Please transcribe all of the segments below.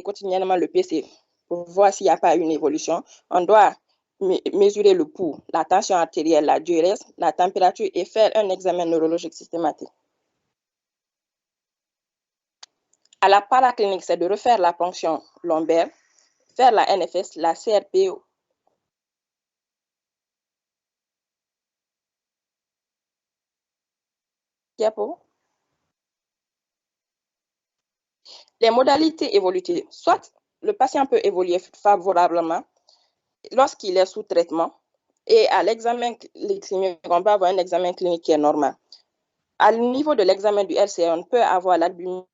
quotidiennement le PC pour voir s'il n'y a pas une évolution. On doit mesurer le pouls, la tension artérielle, la diurèse, la température et faire un examen neurologique systématique. À la paraclinique, c'est de refaire la ponction lombaire, faire la NFS, la CRP. Les modalités évolutives. Soit le patient peut évoluer favorablement lorsqu'il est sous traitement et à l'examen clinique, on peut avoir un examen clinique qui est normal. À niveau de l'examen du LCA, on peut avoir l'albumine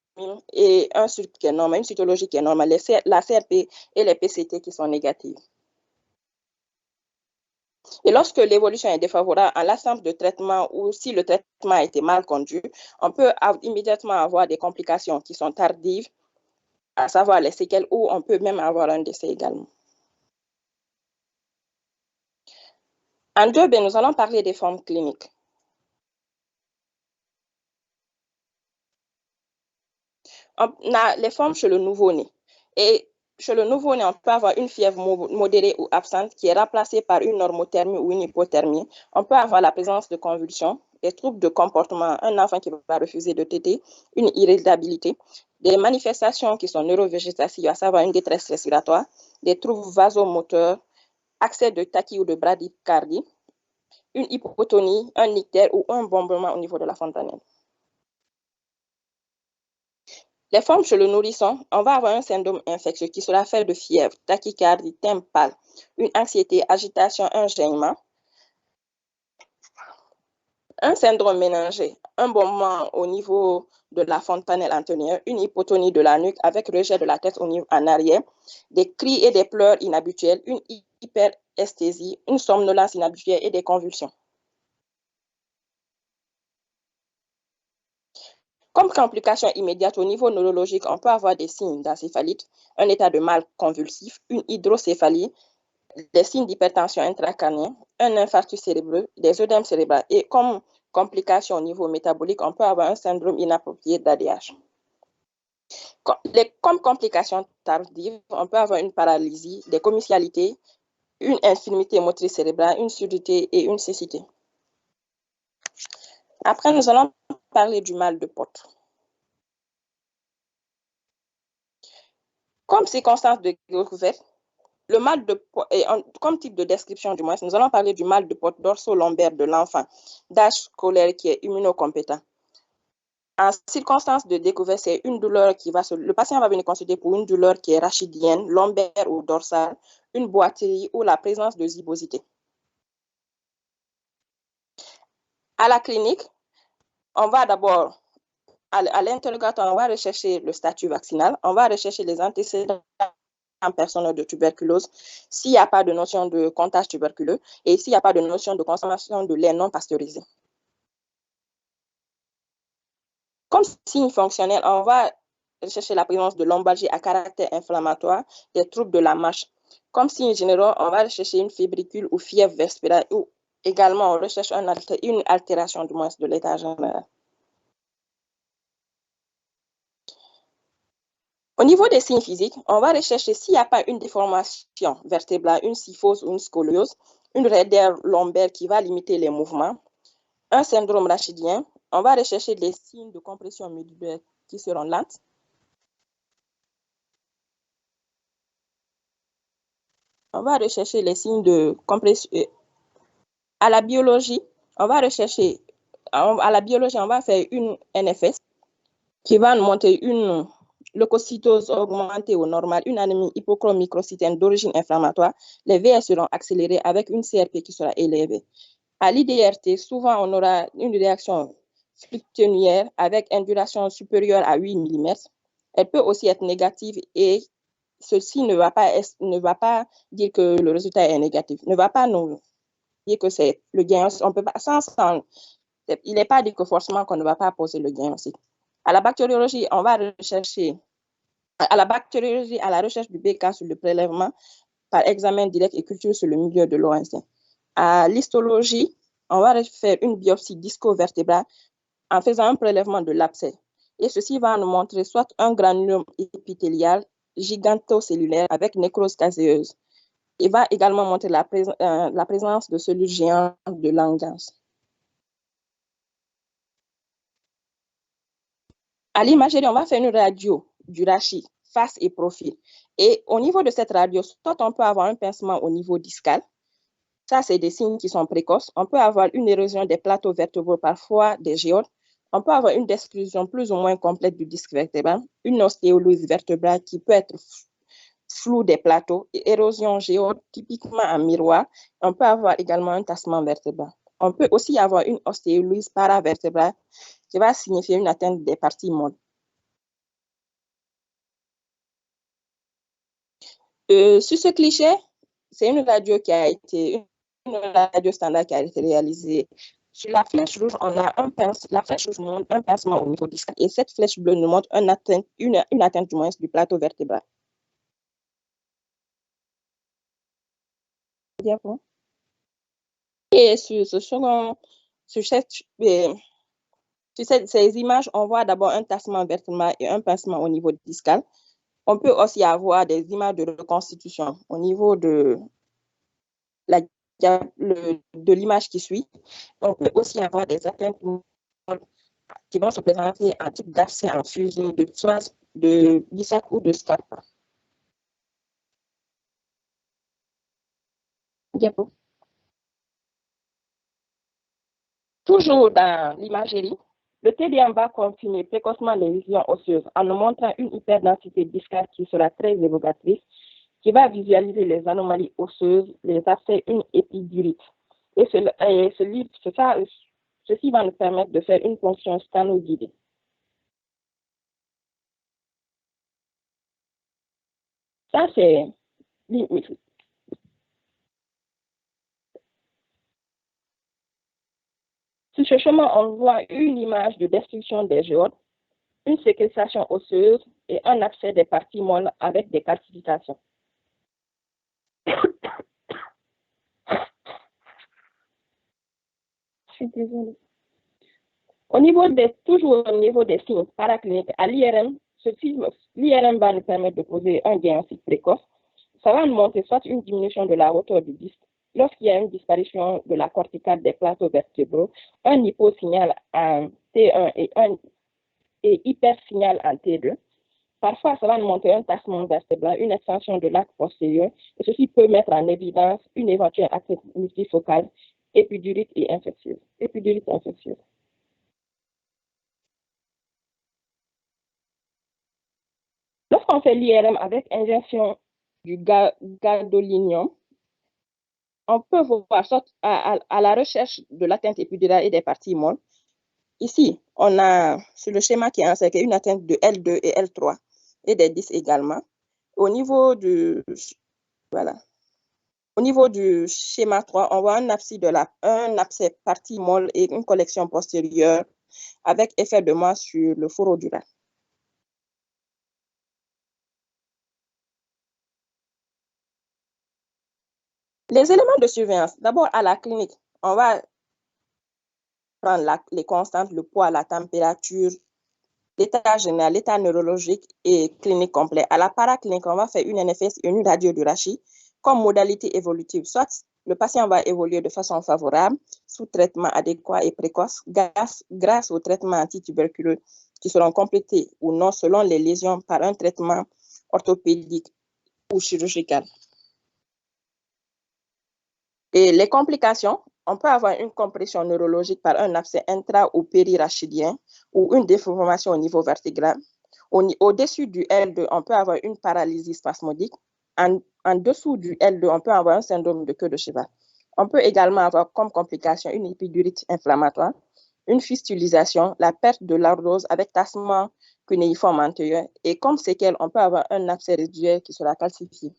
et un SUT qui est normal, une cytologie qui est normale, la CRP et les PCT qui sont négatives. Et lorsque l'évolution est défavorable en l'absence de traitement ou si le traitement a été mal conduit, on peut immédiatement avoir des complications qui sont tardives, à savoir les séquelles, ou on peut même avoir un décès également. En 2B, nous allons parler des formes cliniques. On a les formes chez le nouveau-né. Et chez le nouveau-né, on peut avoir une fièvre modérée ou absente qui est remplacée par une normothermie ou une hypothermie. On peut avoir la présence de convulsions, des troubles de comportement, un enfant qui va refuser de téter, une irritabilité, des manifestations qui sont neurovégétatives, à savoir une détresse respiratoire, des troubles vasomoteurs, accès de tachy ou de bradycardie, une hypotonie, un ictère ou un bombement au niveau de la fontanelle. Les formes chez le nourrisson, on va avoir un syndrome infectieux qui sera fait de fièvre, tachycardie, teint pâle, une anxiété, agitation, un gênement. Un syndrome méningé, un bombement au niveau de la fontanelle antérieure, une hypotonie de la nuque avec rejet de la tête en arrière, des cris et des pleurs inhabituels, une hyperesthésie, une somnolence inhabituelle et des convulsions. Comme complication immédiate au niveau neurologique, on peut avoir des signes d'encéphalite, un état de mal convulsif, une hydrocéphalie, des signes d'hypertension intracrânienne, un infarctus cérébreux, des œdèmes cérébrales. Et comme complication au niveau métabolique, on peut avoir un syndrome inapproprié d'ADH. Comme complications tardives, on peut avoir une paralysie, des commercialités, une infirmité motrice cérébrale, une surdité et une cécité. Après, nous allons parler du mal de Pott. Comme circonstance de découverte, le mal de Pott, comme type de description du moins, nous allons parler du mal de Pott dorso-lombaire de l'enfant, d'âge scolaire qui est immunocompétent. En circonstance de découverte, c'est une douleur qui va le patient va venir consulter pour une douleur qui est rachidienne, lombaire ou dorsale, une boiterie ou la présence de zygosité. À la clinique, on va d'abord, à l'interrogatoire, on va rechercher le statut vaccinal, on va rechercher les antécédents en personne de tuberculose, s'il n'y a pas de notion de contact tuberculeux et s'il n'y a pas de notion de consommation de lait non pasteurisé. Comme signe fonctionnel, on va rechercher la présence de lombalgie à caractère inflammatoire, des troubles de la marche. Comme signe généraux, on va rechercher une fébricule ou fièvre respiratoire ou également on recherche une altération du moins de l'état général. Au niveau des signes physiques, on va rechercher s'il n'y a pas une déformation vertébrale, une kyphose ou une scoliose, une raideur lombaire qui va limiter les mouvements, un syndrome rachidien. On va rechercher les signes de compression médulaire qui seront lentes. On va rechercher les signes de compression. À la biologie, on va rechercher, à la biologie, on va faire une NFS qui va nous montrer une leucocytose augmentée ou normale, une anémie hypochrome microcytaine d'origine inflammatoire. Les VS seront accélérés avec une CRP qui sera élevée. À l'IDRT, souvent, on aura une réaction fluctuaire avec induration supérieure à 8 mm. Elle peut aussi être négative et ceci ne va pas dire que le résultat est négatif, ne va pas nous dire que c'est le gain. On peut pas, il n'est pas dit que forcément qu'on ne va pas poser le gain aussi. À la bactériologie, on va rechercher, à la bactériologie, à la recherche du BK sur le prélèvement par examen direct et culture sur le milieu de l'ONC. À l'histologie, on va faire une biopsie disco-vertébrale en faisant un prélèvement de l'abcès. Et ceci va nous montrer soit un granulome épithélial, gigantocellulaire avec nécrose caséeuse. Il va également montrer la présence de cellules géantes de Langerhans. À l'imagerie, on va faire une radio du rachis, face et profil. Et au niveau de cette radio, soit on peut avoir un pincement au niveau discal. Ça, c'est des signes qui sont précoces. On peut avoir une érosion des plateaux vertébraux, parfois des géodes. On peut avoir une destruction plus ou moins complète du disque vertébral, une ostéolose vertébrale qui peut être floue des plateaux, et érosion géode typiquement en miroir. On peut avoir également un tassement vertébral. On peut aussi avoir une ostéolose paravertébrale qui va signifier une atteinte des parties molles. Sur ce cliché, c'est une radio qui a été une radio standard qui a été réalisée. Sur la flèche rouge, on a la flèche rouge montre un pincement au niveau discal et cette flèche bleue nous montre une atteinte du moins du plateau vertébral. Et sur ces images, on voit d'abord un tassement vertébral et un pincement au niveau discal. On peut aussi avoir des images de reconstitution au niveau de l'image qui suit. On peut aussi avoir des atteintes qui vont se présenter en type d'abcès en fuseau, de psoas, de Bissac ou de Scarpa. Diapo. Toujours dans l'imagerie, le TDM va confirmer précocement les lésions osseuses en nous montrant une hyperdensité discale qui sera très évocatrice, qui va visualiser les anomalies osseuses, les abcès, une épidurite. Et ceci va nous permettre de faire une ponction stano-guidée. Ça, c'est l'hypmétrie. Sur ce chemin, on voit une image de destruction des géodes, une séquestration osseuse et un abcès des parties molles avec des calcifications. Je suis désolée. Toujours au niveau des signes paracliniques, à l'IRM, l'IRM va nous permettre de poser un diagnostic précoce. Ça va nous montrer soit une diminution de la hauteur du disque, lorsqu'il y a une disparition de la corticale des plateaux vertébraux, un hyposignal en T1 et hypersignal en T2. Parfois, ça va nous montrer un tassement vertébral, une extension de l'arc postérieur, et ceci peut mettre en évidence une éventuelle atteinte multifocale, épidurite et infectieuse. Lorsqu'on fait l'IRM avec injection du gadolinium, on peut voir à la recherche de l'atteinte épidurale et des parties molles. Ici, on a sur le schéma qui est encerclé une atteinte de L2 et L3 et des 10 également. Au niveau du schéma 3, on voit un abcès partie molle et une collection postérieure avec effet de masse sur le fourreau dural. Les éléments de surveillance, d'abord à la clinique, on va prendre les constantes, le poids, la température, l'état général, l'état neurologique et clinique complet. À la paraclinique, on va faire une NFS et une radio du rachis comme modalité évolutive. Soit le patient va évoluer de façon favorable, sous traitement adéquat et précoce, grâce au traitement antituberculeux qui seront complétés ou non selon les lésions par un traitement orthopédique ou chirurgical. Et les complications, on peut avoir une compression neurologique par un abcès intra- ou périrachidien ou une déformation au niveau vertébral. Au-dessus du L2, on peut avoir une paralysie spasmodique. En dessous du L2, on peut avoir un syndrome de queue de cheval. On peut également avoir comme complication une épidurite inflammatoire, une fistulisation, la perte de l'ardose avec tassement cunéiforme antérieur. Et comme séquelle, on peut avoir un abcès résiduel qui sera calcifié.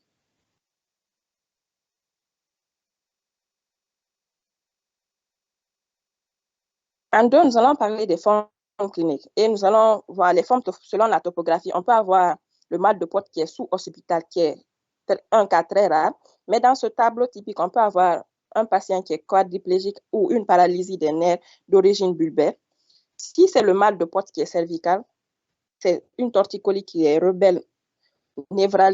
En deux, nous allons parler des formes cliniques et nous allons voir les formes selon la topographie. On peut avoir le mal de Pott qui est sous-occipital, qui est un cas très rare, mais dans ce tableau typique, on peut avoir un patient qui est quadriplégique ou une paralysie des nerfs d'origine bulbaire. Si c'est le mal de Pott qui est cervical, c'est une torticolis qui est rebelle névralgique.